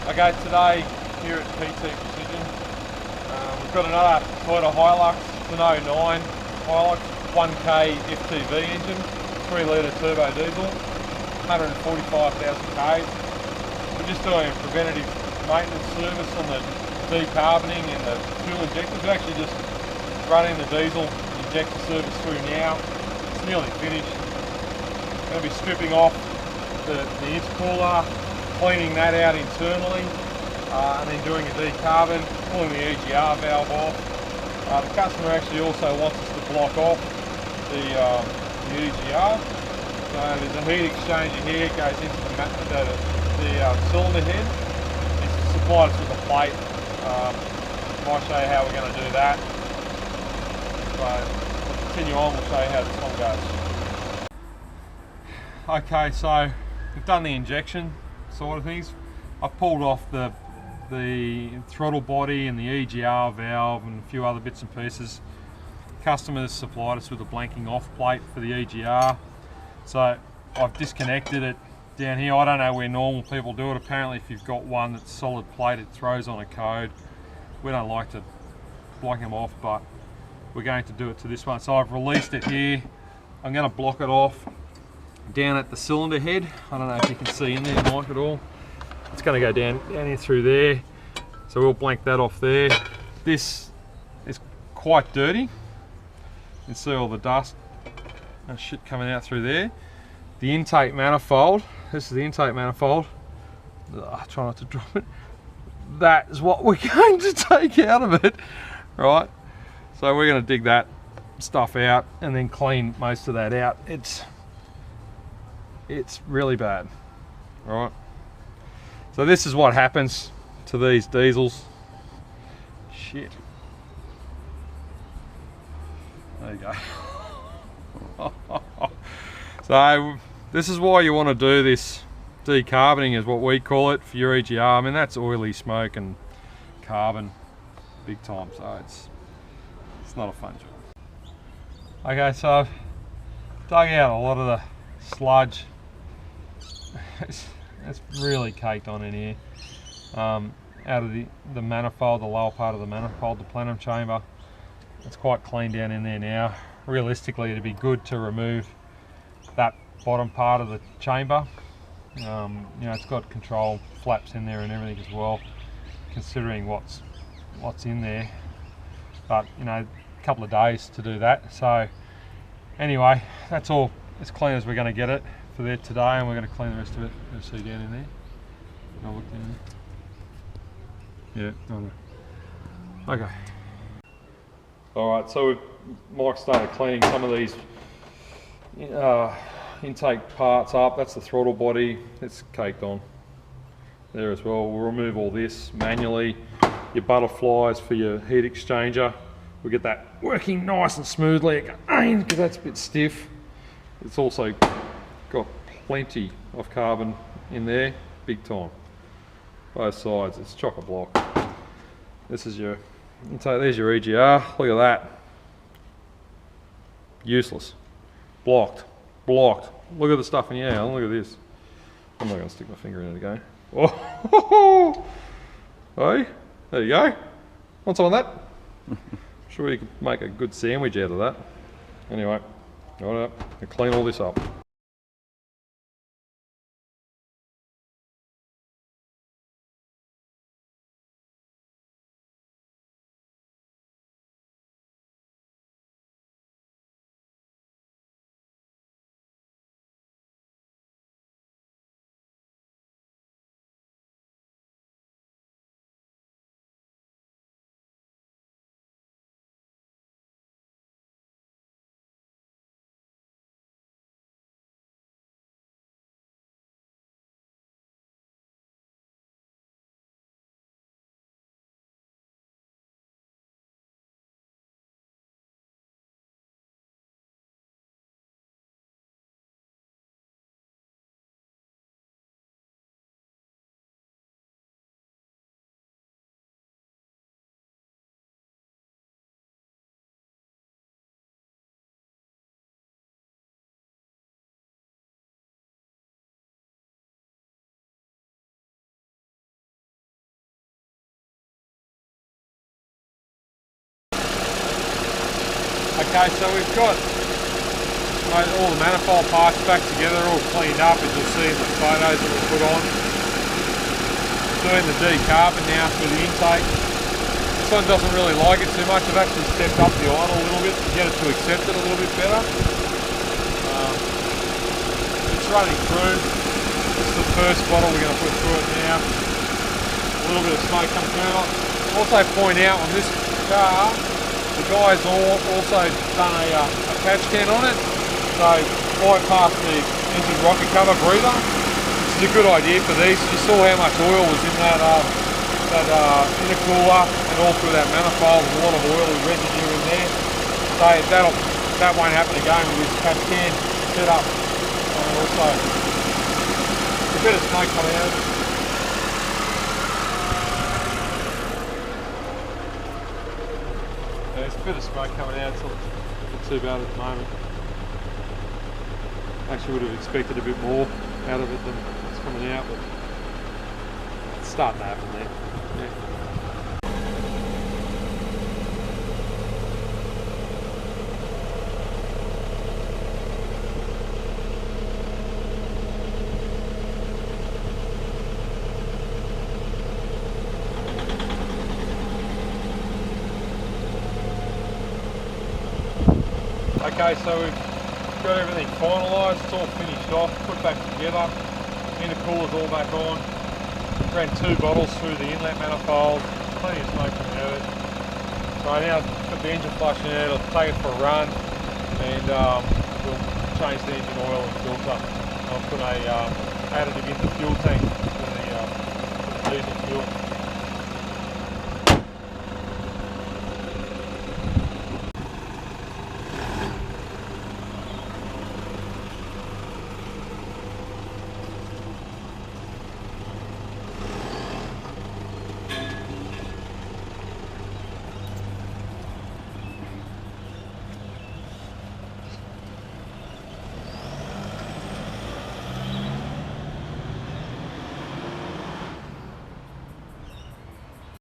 Okay, today here at PT Precision, we've got another Toyota Hilux. It's an 09 Hilux 1KD-FTV engine, 3 litre turbo diesel, 145,000 k's. We're just doing a preventative maintenance service on the decarboning and the fuel injectors. We're actually just running the diesel injector service through now. It's nearly finished. Going to be stripping off the intercooler, cleaning that out internally, and then doing a decarbon, pulling the EGR valve off. The customer actually also wants us to block off the EGR. So there's a heat exchanger here, it goes into the cylinder head. It's supplied us with a plate. I'll show you how we're going to do that. So we'll continue on, we'll show you how this one goes. Okay, so we've done the injection side of things. I've pulled off the throttle body and the EGR valve and a few other bits and pieces. Customers supplied us with a blanking off plate for the EGR. So I've disconnected it down here. I don't know where normal people do it. Apparently if you've got one that's solid plate, it throws on a code. We don't like to block them off, but we're going to do it to this one. So I've released it here. I'm going to block it off down at the cylinder head. I don't know if you can see in there, Mike, at all. It's going to go down here through there. So we'll blank that off there. This is quite dirty. You can see all the dust and shit coming out through there. The intake manifold, this is the intake manifold. Try not to drop it. That is what we're going to take out of it, right? So we're going to dig that stuff out and then clean most of that out. It's really bad, right? So this is what happens to these diesels. Shit. There you go. So this is why you want to do this decarboning, is what we call it, for your EGR. I mean, that's oily smoke and carbon big time, so it's not a fun job. Okay, so I've dug out a lot of the sludge. It's really caked on in here. Out of the manifold, the lower part of the manifold, the plenum chamber. It's quite clean down in there now. Realistically, it'd be good to remove that bottom part of the chamber. You know, it's got control flaps in there and everything as well, considering what's in there. But you know, a couple of days to do that. So anyway, that's all as clean as we're going to get it for there today, and we're going to clean the rest of it. You'll see down in there. I'll look down there. Yeah. Okay. All right. So Mike started cleaning some of these intake parts up. That's the throttle body. It's caked on there as well. We'll remove all this manually. Your butterflies for your heat exchanger. We'll get that working nice and smoothly again, because that's a bit stiff. It's also got plenty of carbon in there, big time. Both sides, it's chock-a-block. This is your intake, there's your EGR, look at that. Useless. Blocked. Look at the stuff in here, look at this. I'm not going to stick my finger in it again. Oh, hey, there you go. Want some of that? Sure you could make a good sandwich out of that. Anyway, right up, and clean all this up. Okay, so we've got all the manifold parts back together, all cleaned up, as you'll see in the photos that we put on. Doing the DeCarbon now through the intake. This one doesn't really like it too much. I've actually stepped up the idle a little bit to get it to accept it a little bit better. It's running through. This is the first bottle we're going to put through it now. A little bit of smoke comes through. I'll also point out on this car, the guys also done a patch can on it, so bypass the engine rocket cover breather, which is a good idea for these. You saw how much oil was in that intercooler and all through that manifold. There's a lot of oily residue in there, so that won't happen again with this patch can set up. Also, a bit of smoke coming out. There's a bit of smoke coming out, it's not too bad at the moment. Actually would have expected a bit more out of it than it's coming out, but it's starting to happen there. Yeah. Okay, so we've got everything finalised, it's all finished off, put back together, intercooler's all back on, ran 2 bottles through the inlet manifold, plenty of smoke coming out of it. So now I've got the engine flushing out, I'll take it for a run and we'll change the engine oil and filter. I'll put a additive in the fuel tank